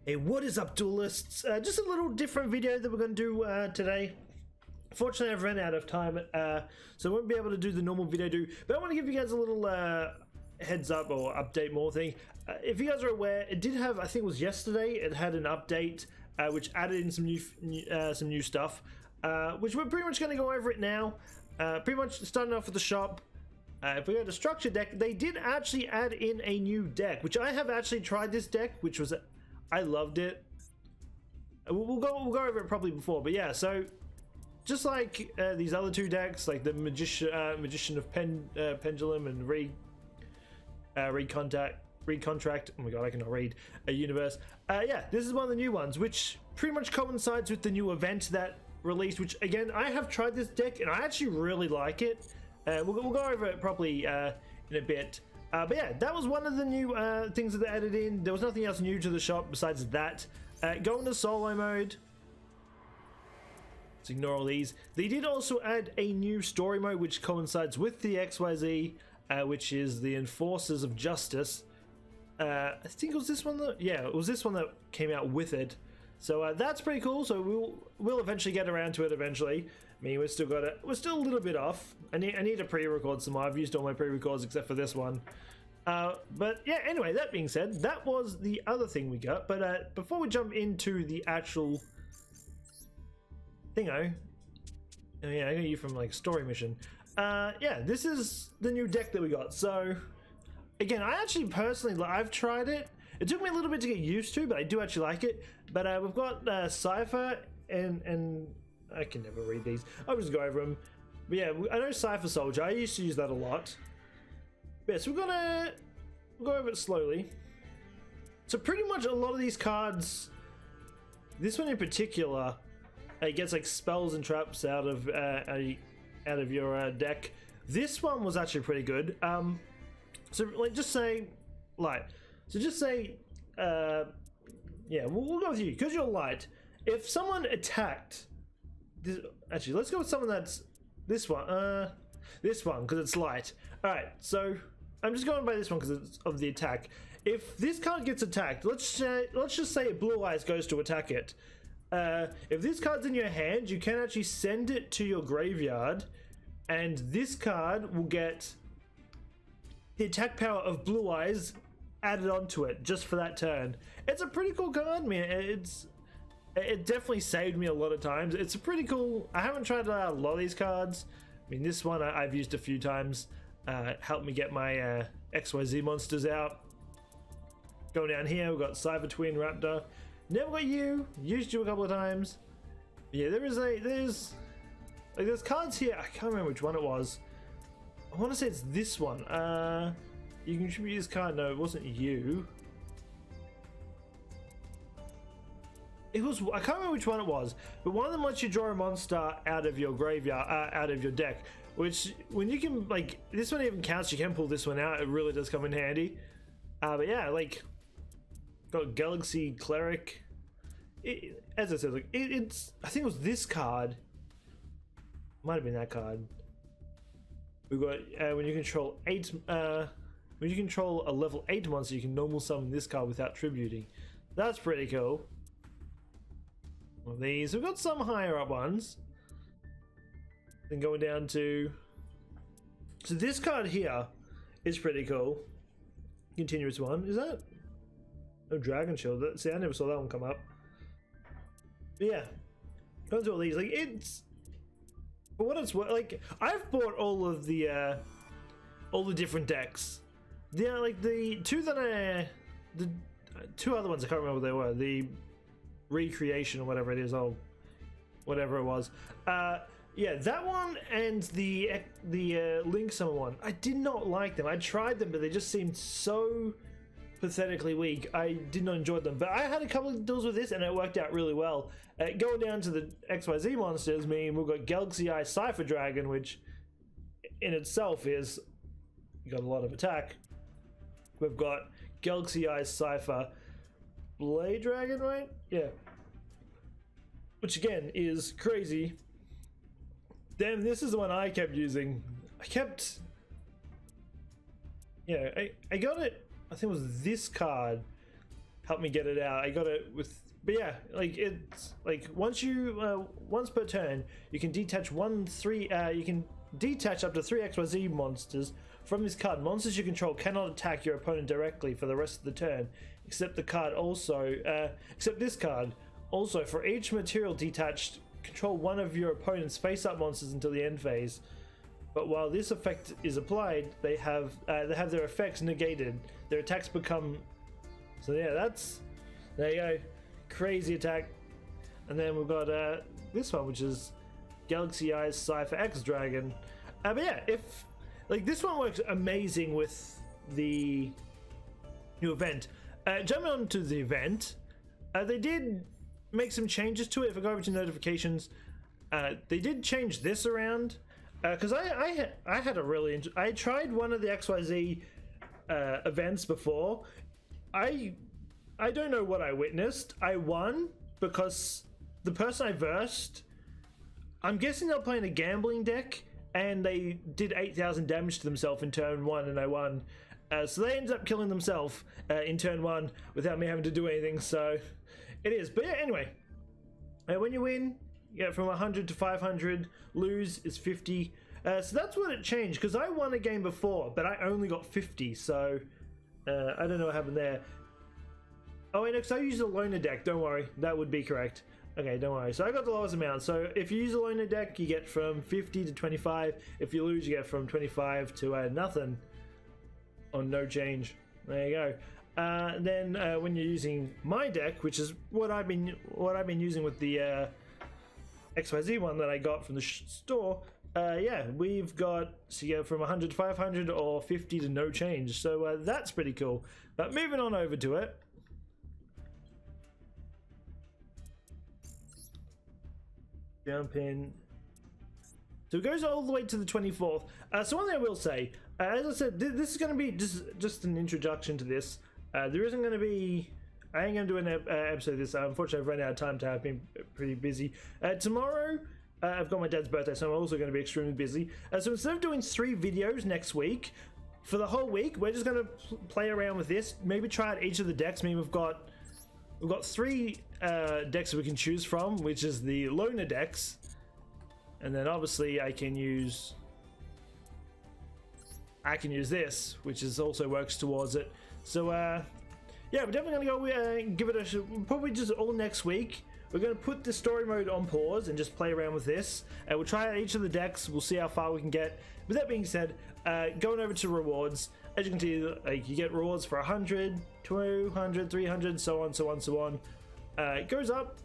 Hey, what is up, duelists? Just a little different video that we're going to do today. Fortunately, I've run out of time, so I won't be able to do the normal video but I want to give you guys a little heads up or update more thing. If you guys are aware, it did have, I think it was yesterday, it had an update which added in some new stuff, which we're pretty much going to go over it now. Pretty much starting off with the shop. If we go to structure deck, they did actually add in a new deck, which I have actually tried this deck, which was I loved it. We'll go over it probably before, but yeah. So just like these other two decks, like the Magician of Pendulum and Recontract. Oh my god, I cannot read a universe. Yeah, this is one of the new ones, which pretty much coincides with the new event that released. Which again, I have tried this deck and I actually really like it. We'll go over it properly in a bit. But yeah, that was one of the new things that they added in. There was nothing else new to the shop besides that. Go into solo mode. Let's ignore all these. They did also add a new story mode which coincides with the XYZ, which is the Enforcers of Justice. I think it was this one that, yeah, it was this one that came out with it. So that's pretty cool. So we'll eventually get around to it eventually. I mean, we're still a little bit off. I need to pre-record some more. I've used all my pre-records except for this one. But yeah, anyway, that being said, that was the other thing we got. But before we jump into the actual thingo, oh yeah, I got you from like story mission. Yeah, this is the new deck that we got. So again, I actually personally, I've tried it. It took me a little bit to get used to, but I do actually like it. But we've got Cypher and I can never read these. I'll just go over them. But yeah, I know Cypher Soldier. I used to use that a lot. But yeah, so we'll go over it slowly. So pretty much a lot of these cards, this one in particular, it gets like spells and traps out of your deck. This one was actually pretty good. So like just say light. So just say, yeah, we'll go with you because you're light. If someone attacked, actually, let's go with someone that's this one because it's light. All right, so I'm just going by this one because it's of the attack. If this card gets attacked, let's just say Blue Eyes goes to attack it. If this card's in your hand, you can actually send it to your graveyard, and this card will get the attack power of Blue Eyes added onto it just for that turn. It's a pretty cool card, man. It definitely saved me a lot of times. It's a pretty cool. I haven't tried a lot of these cards. I mean, this one I've used a few times. Helped me get my XYZ monsters out. Going down here, we've got Cyber Twin Raptor. Never got you. Used you a couple of times. Yeah, there's cards here. I can't remember which one it was. I want to say it's this one. You can contribute this card. No, it wasn't you. It was, I can't remember which one it was, but one of them lets you draw a monster out of your graveyard, out of your deck. Which, when you can, like, this one even counts. You can pull this one out. It really does come in handy. But yeah, like, got Galaxy Cleric. As I said, like, it's. I think it was this card. Might have been that card. We've got when you control when you control a level 8 monster, you can normal summon this card without tributing. That's pretty cool. Well, these we've got some higher up ones. Then going down to, so this card here is pretty cool. Continuous one, is that? No Dragon Shield. See, I never saw that one come up. But yeah, going through all these, like it's. But what it's like, I've bought all the different decks. Yeah, like the two other ones I can't remember what they were. The Recreation or whatever it is. Oh, whatever it was. Yeah, that one and the Link Summer one. I did not like them. I tried them, but they just seemed so pathetically weak. I did not enjoy them. But I had a couple of deals with this, and it worked out really well. Going down to the XYZ monsters, we've got Galaxy Eye Cypher Dragon, which in itself is, you got a lot of attack. We've got Galaxy Eye Cypher Blade Dragon, right? Yeah. Which again is crazy. Then this is the one I kept using. I got it. I think it was this card helped me get it out. I got it with, but yeah, like it's like once per turn, you can detach you can detach up to 3 XYZ monsters from this card. Monsters you control cannot attack your opponent directly for the rest of the turn, except this card. Also, for each material detached, control one of your opponent's face-up monsters until the end phase. But while this effect is applied, they have their effects negated. Their attacks become. So yeah, there you go, crazy attack. And then we've got this one, which is Galaxy Eyes Cypher X Dragon. But yeah, if like this one works amazing with the new event. Jumping on to the event, they did make some changes to it. If I go over to notifications, they did change this around. Because I had a really I tried one of the XYZ events before. I don't know what I witnessed. I won because the person I versed, I'm guessing they were playing a gambling deck and they did 8,000 damage to themselves in turn 1 and I won. So they ended up killing themselves in turn 1 without me having to do anything. So it is. But yeah, anyway, when you win, you get from 100 to 500. Lose is 50. So that's what it changed, because I won a game before, but I only got 50. So I don't know what happened there. Oh, and because I used a loner deck, don't worry, that would be correct. Okay, don't worry. So I got the lowest amount. So if you use a loner deck, you get from 50 to 25. If you lose, you get from 25 to nothing, or no change. There you go. Then when you're using my deck, which is what I've been using with the XYZ one that I got from the store, yeah, we've got, so you go from 100 to 500 or 50 to no change. So that's pretty cool. But moving on over to it. Jump in. So it goes all the way to the 24th. So one thing I will say, as I said, this is going to be just an introduction to this. There isn't going to be, I ain't going to do an episode of this. Unfortunately, I've run out of time. I've been pretty busy. Tomorrow, I've got my dad's birthday, so I'm also going to be extremely busy. So instead of doing 3 videos next week, for the whole week, we're just going to play around with this. Maybe try out each of the decks. I mean, we've got 3 decks that we can choose from, which is the loner decks. And then obviously I can use this, which is also works towards it. So yeah, we're definitely going to go give it a probably just all next week. We're going to put the story mode on pause and just play around with this. We'll try out each of the decks. We'll see how far we can get. With that being said, going over to rewards, as you can see, like, you get rewards for 100, 200, 300, so on, so on, so on. It goes up.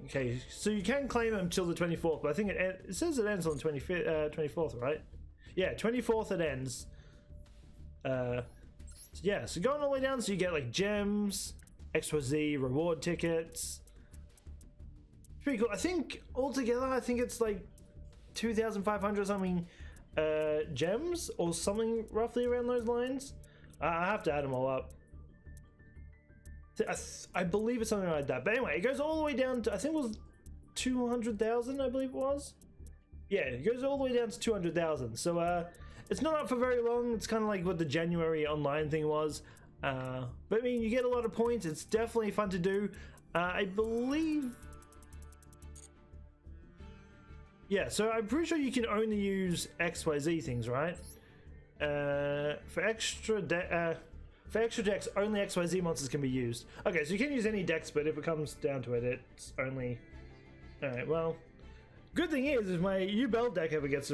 Okay, so you can claim them until the 24th, but I think it says it ends on the 24th, right? Yeah, 24th it ends. So yeah, so going all the way down, so you get like gems, XYZ, reward tickets. It's pretty cool. I think altogether, I think it's like 2,500 something gems or something roughly around those lines. I have to add them all up. I believe it's something like that. But anyway, it goes all the way down to, I think it was 200,000, I believe it was. Yeah, it goes all the way down to 200,000. So it's not up for very long. It's kind of like what the January online thing was. But I mean, you get a lot of points. It's definitely fun to do. I believe... Yeah, so I'm pretty sure you can only use XYZ things, right? For extra decks, only XYZ monsters can be used. Okay, so you can use any decks, but if it comes down to it, it's only... Alright, well... Good thing is, if my Duel deck ever gets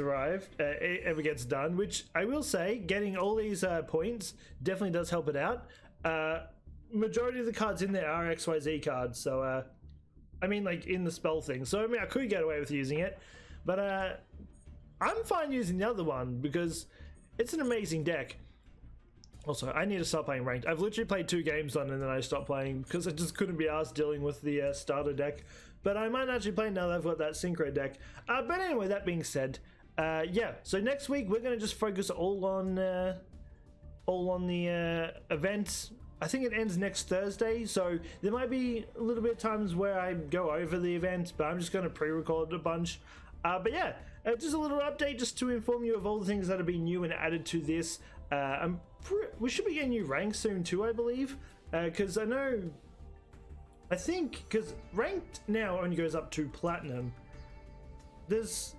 done, which I will say, getting all these points definitely does help it out. Majority of the cards in there are XYZ cards, so... I mean, like, in the spell thing. So, I mean, I could get away with using it. But, I'm fine using the other one, because it's an amazing deck. Also, I need to start playing ranked. I've literally played 2 games on and then I stopped playing because I just couldn't be asked dealing with the starter deck. But I might actually play now that I've got that synchro deck. But anyway, that being said, yeah. So next week we're going to just focus all on the event. I think it ends next Thursday, so there might be a little bit of times where I go over the event, but I'm just going to pre-record a bunch. But yeah, just a little update just to inform you of all the things that have been new and added to this. We should be getting new ranks soon too, I believe, because I know I think because ranked now only goes up to platinum. There's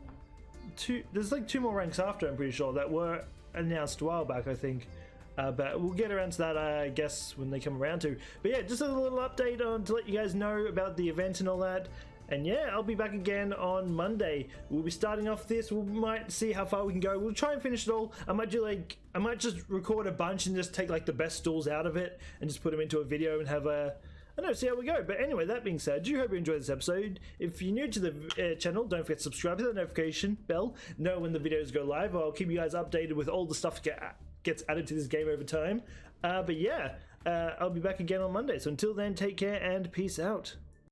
like 2 more ranks after, I'm pretty sure, that were announced a while back, I think. But we'll get around to that, I guess, when they come around to. But yeah, just a little update on to let you guys know about the event and all that. And yeah, I'll be back again on Monday. We'll be starting off this. We might see how far we can go. We'll try and finish it all. I might just record a bunch and just take like the best duels out of it and just put them into a video and have a, I don't know, see how we go. But anyway, that being said, I do hope you enjoyed this episode. If you're new to the channel, don't forget to subscribe to the notification bell. Know when the videos go live. I'll keep you guys updated with all the stuff that gets added to this game over time. But yeah, I'll be back again on Monday. So until then, take care and peace out.